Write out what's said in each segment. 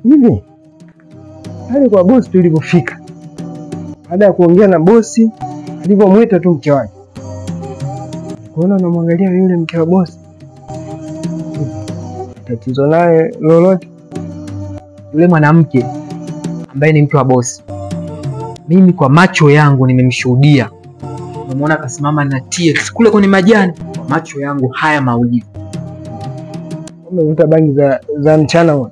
Hivi pale kwa bosi tulipofika, baada ya kuongea na bosi, alipomwita tu mke wake, kuona unamwangalia yule mke wa bosi, tatizo naye lolote? Yule mwanamke ambaye ni mke wa bosi, mimi kwa macho yangu nimemshuhudia. Nimeona kasimama na TX kule kwenye majani, kwa macho yangu haya mawili. Umevuta bangi za mchana wewe?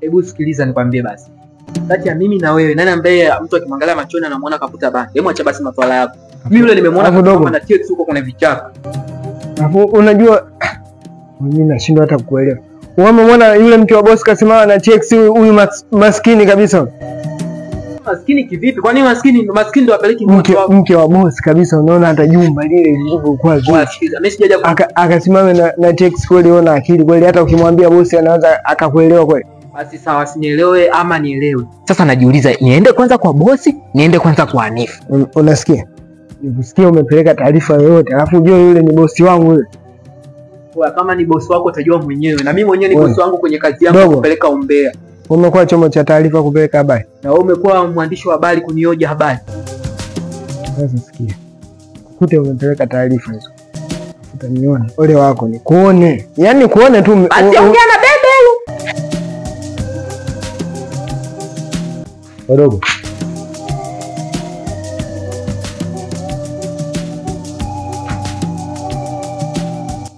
Hebu sikiliza nikwambie basi. Kati ya mimi na wewe, nani ambaye mtu akimwangalia machoni anamuona kaputa bangi? Hebu acha basi maswala yako. Mimi yule nimemuona kama na TX huko kwenye vichaka. Hapo unajua mimi nashindwa hata kukuelewa. Umemwona yule mke wa bosi kasimama na TX, huyu maskini kabisa. Maskini kivipi? Kwani maskini ndo apeleki mke wa bosi kabisa, unaona hata jumba lile lilivyokuwa zuri. Mimi sijaja akasimama na TX kweli, ona akili kweli, hata ukimwambia bosi anaweza akakuelewa kweli. Basi sawa, sinielewe ama nielewe. Sasa najiuliza niende kwanza kwa bosi, niende kwanza kwa Hanifa. Unasikia? Nikusikia umepeleka taarifa yoyote, alafu ujue yule ni bosi wangu yule. Kwa kama ni bosi wako utajua mwenyewe, na mimi mwenyewe ni bosi wangu kwenye kazi yangu kupeleka umbea. Umekuwa chombo cha taarifa kupeleka habari. Na wewe umekuwa mwandishi wa habari kunioja habari. Sasa sikia. Kukute umepeleka taarifa hizo. Utaniona. Ole wako ni kuone. Yaani kuone tu. Ati ongea na bebelu. Wadogo.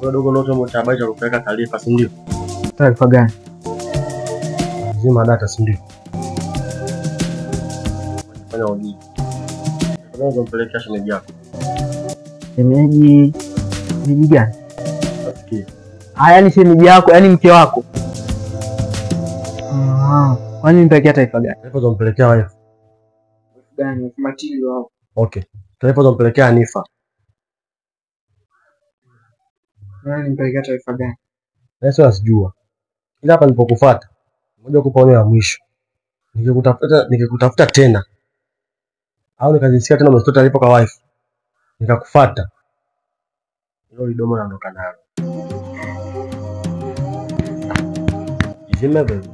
Wadogo ndio chombo cha habari cha kupeleka taarifa, si ndio? Taarifa gani? Zima data, si ndio? Fanya ujiji. Unaweza kumpelekea shemeji yako. Shemeji gani? Nasikia. Yaani shemeji yako, yaani mke wako. Kwani nimpelekea taarifa gani? Taarifa zompelekea wewe. Gani? Matilio wao. Okay. Taarifa zompelekea Hanifa. Nani nimpelekea taarifa gani? Sasa asijua. Ila hapa nilipokufuata, ngoja kupa onyo la mwisho. Nikikutafuta tena au nikazisikia tena umetoa taarifa kwa wife, nikakufuata, hilo lidomo naondoka nalo. Izime bebe.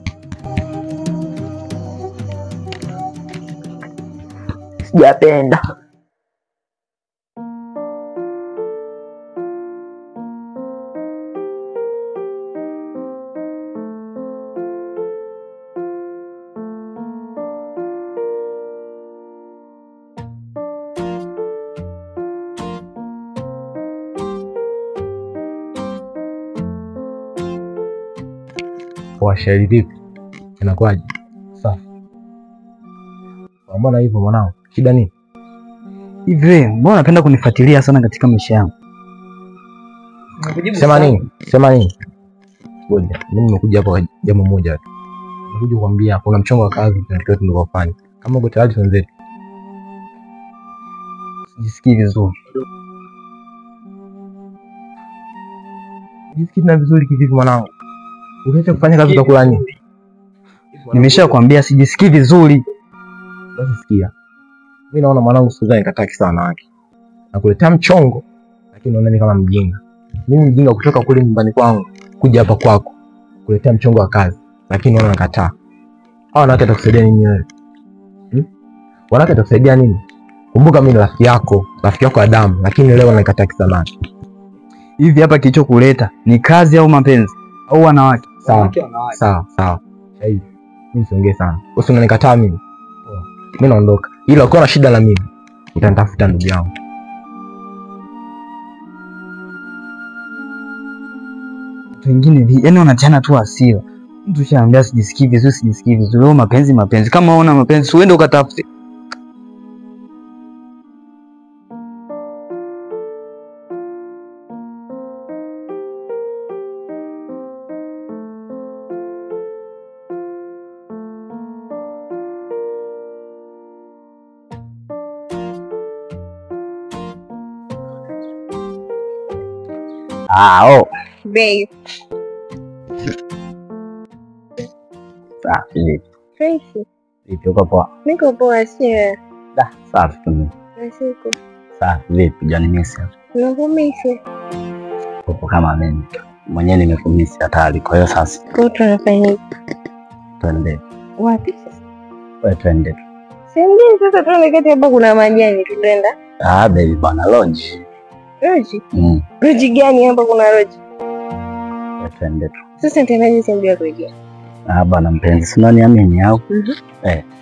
Sijapenda. Kwa shairi vipi? Inakuaje? Safi. Mbona hivyo mwanangu? Shida nini? Hivi, mbona unapenda kunifuatilia sana katika maisha yangu? Sema nini? Ngoja, mimi nimekuja hapa kwa jambo moja tu. Nimekuja kukuambia kuna mchongo wa kazi tunatakiwa tunaofanya. Kama uko tayari tuanze. Sijisikii vizuri. Jisikii na vizuri kivipi mwanangu? Unaacha kufanya kazi utakula nini? Nimeshakwambia sijisikii vizuri. Basi sikia. Mimi naona mwanangu Suzana nikataki sana wake. Nakuletea mchongo lakini naona mimi kama mjinga. Mimi mjinga kutoka kule nyumbani kwangu kuja hapa kwako kuletea mchongo wa kazi, lakini naona nakataa. Hao wanawake watakusaidia nini wewe? Wanawake watakusaidia nini? Kumbuka mimi ni rafiki yako wa damu, lakini leo nakataa sana. Hivi hapa kilichokuleta ni kazi au mapenzi au wanawake? Sawa. Hivi mimi siongee sana. Usinikataa mimi. Mimi naondoka. Ila ukiwa na shida na mimi, utanitafuta ndugu yangu. Wengine yaani wanachana tu hasira. Mtu shaambia sijisikii vizuri. Wewe mapenzi. Kama una mapenzi uende ukatafute. Babe. Safi. Fresh. Vipi uko poa? Niko poa sio? Safi tu. Nasiku. Safi vipi jani misi? Nakumisi. Uko kama mimi. Mwenyewe nimekumisi hatari. Kwa hiyo sasa. Kwa tunafanya. Twende. Wapi sasa? Wewe twende tu. Sengine sasa tuone kati hapa kuna majani tunaenda. Baby bana lodge. Roji? Mm. Roji gani hapa kuna roji? Wewe twende tu. Sasa nitendaje sehemu ya roji? Bana mpenzi, si unaniamini au? Mhm.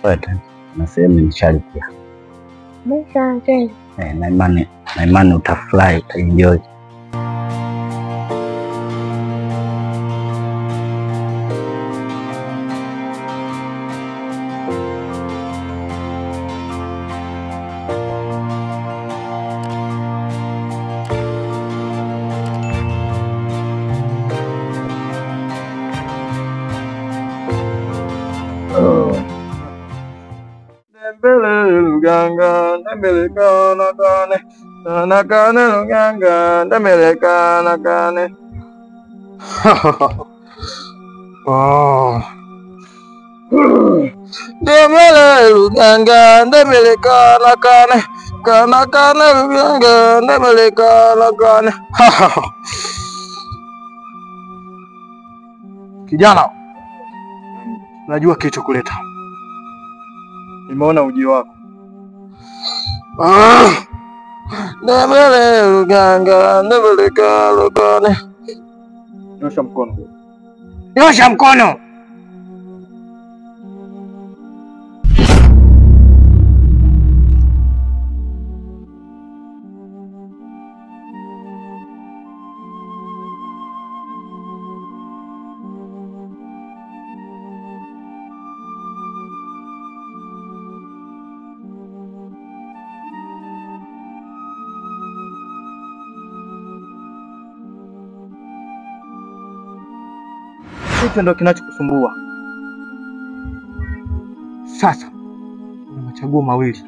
Wewe twende. Na sehemu nishalipia. Basi twende. Na imani utafurahi, utaenjoy. Dembele luganga, dembele kana kane, kana kane luganga, dembele kana kane. Oh. Dembele luganga, dembele kana kane, kana kane luganga, dembele kana kane. Kijana, najua kilichokuleta. Nimeona ujio wako. Dembele luganga, dembele kana kane. Nyosha mkono. Nyosha mkono. Hicho ndio kinachokusumbua. Sasa una machaguo mawili,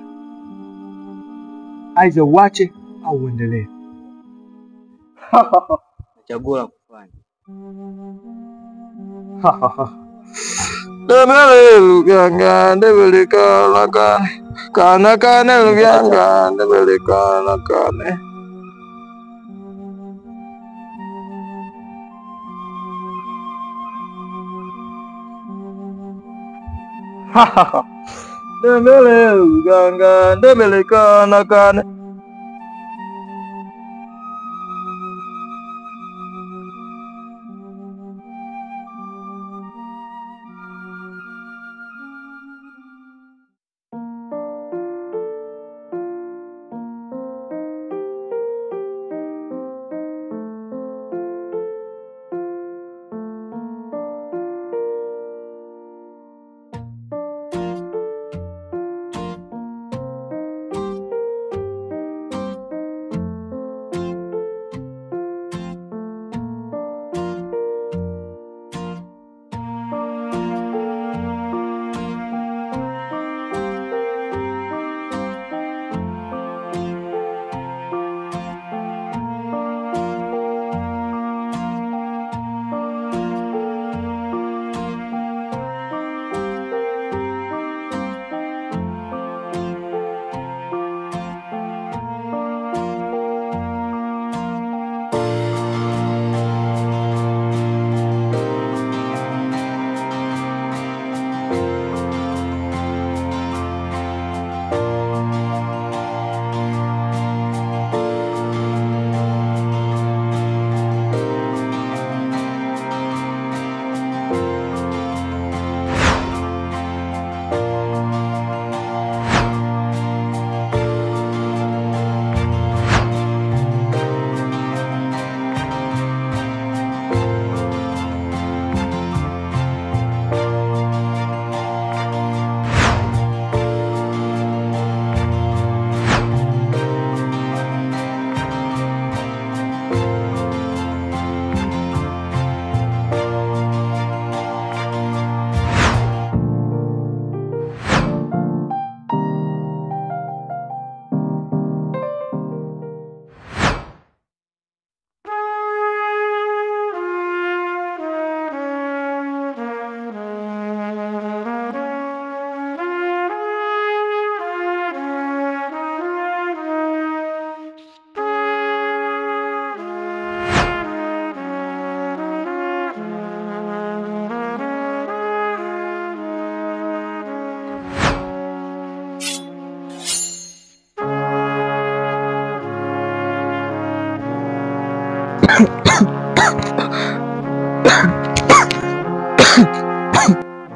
aidha uache au uendelee. Chaguo la kufanya. Dembele luganga, dembele kana kane, kana kane luganga, dembele kana kane. Dembele luganga, dembele kana kane.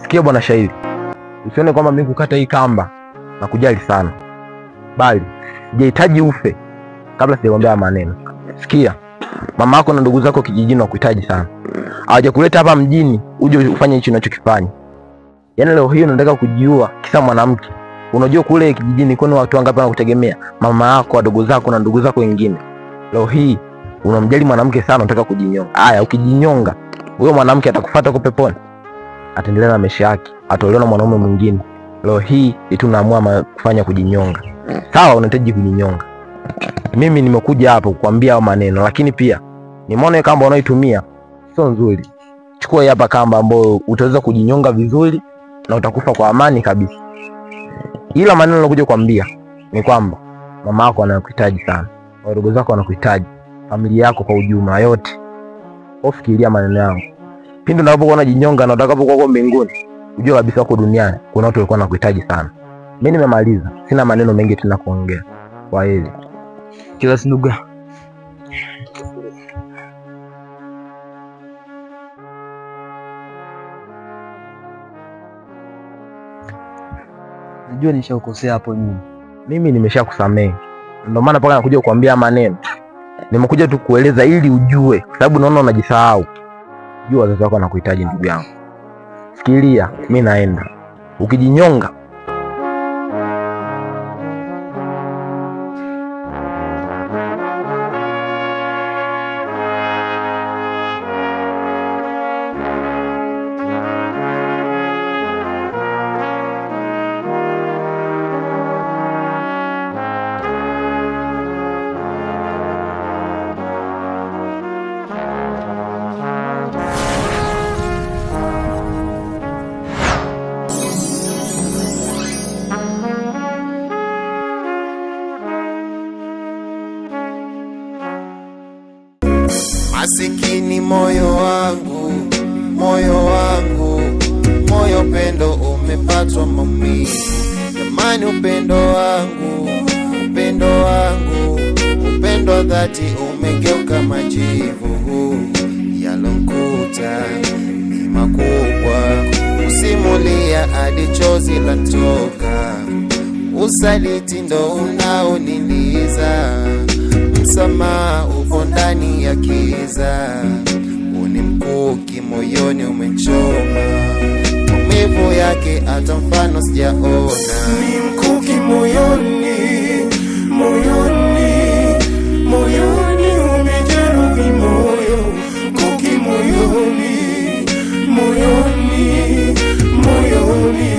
Sikia bwana Shairi, usione kwamba mimi kukata hii kamba na kujali sana, bali sijahitaji ufe kabla sijakwambia maneno. Sikia, mama yako na ndugu zako kijijini wakuhitaji sana. Hawajakuleta hapa mjini uje ufanye hicho unachokifanya. Yaani leo hiyo unataka kujiua kisa mwanamke. Unajua kule kijijini kuna watu wangapi wanakutegemea? Mama yako, wadogo zako na ndugu zako wengine. Leo hii unamjali mwanamke sana, unataka kujinyonga. Haya, ukijinyonga, huyo mwanamke atakufuata kwa peponi. Ataendelea na maisha yake, ataolewa na mwanaume mwingine. Leo hii tunaamua kufanya kujinyonga. Sawa, unahitaji kujinyonga. Mimi nimekuja hapa kukuambia hao maneno, lakini pia nimeona kamba unaitumia sio nzuri. Chukua hapa kamba ambayo utaweza kujinyonga vizuri na utakufa kwa amani kabisa. Ila maneno nilokuja kukuambia ni kwamba mama yako anakuhitaji sana, wadogo zako wanakuhitaji, familia yako kwa ujumla yote. Ufikiria maneno yangu. Pindi unapokuwa jinyonga na utakapokuwa kwa mbinguni, ujue kabisa huko duniani kuna watu walikuwa wanakuhitaji sana. Mimi nimemaliza, sina maneno mengi tena kuongea. Kwa hili Kila sinuga. Najua nishakukosea hapo nyuma. Mimi nimeshakusamehe. Ndio maana paka nakuja kukuambia maneno. Nimekuja tu kueleza ili ujue, kwa sababu naona unajisahau. Jua wazazi wako wanakuhitaji ndugu yangu. Fikiria, mimi naenda. Ukijinyonga masikini moyo wangu, moyo wangu, moyo pendo umepatwa maumivu. Jamani upendo wangu, upendo wangu, upendo dhati umegeuka majivu. Yalonkuta ni makubwa, usimulia hadi chozi latoka. Usaliti ndo unaoniliza, msamaha upo ndani ya kiza. Uni mkuki moyoni umechoma, maumivu yake hata mfano sijaona. Ni mkuki moyoni, moyoni, moyoni umejeruhi moyo. Mkuki moyoni, moyoni, moyoni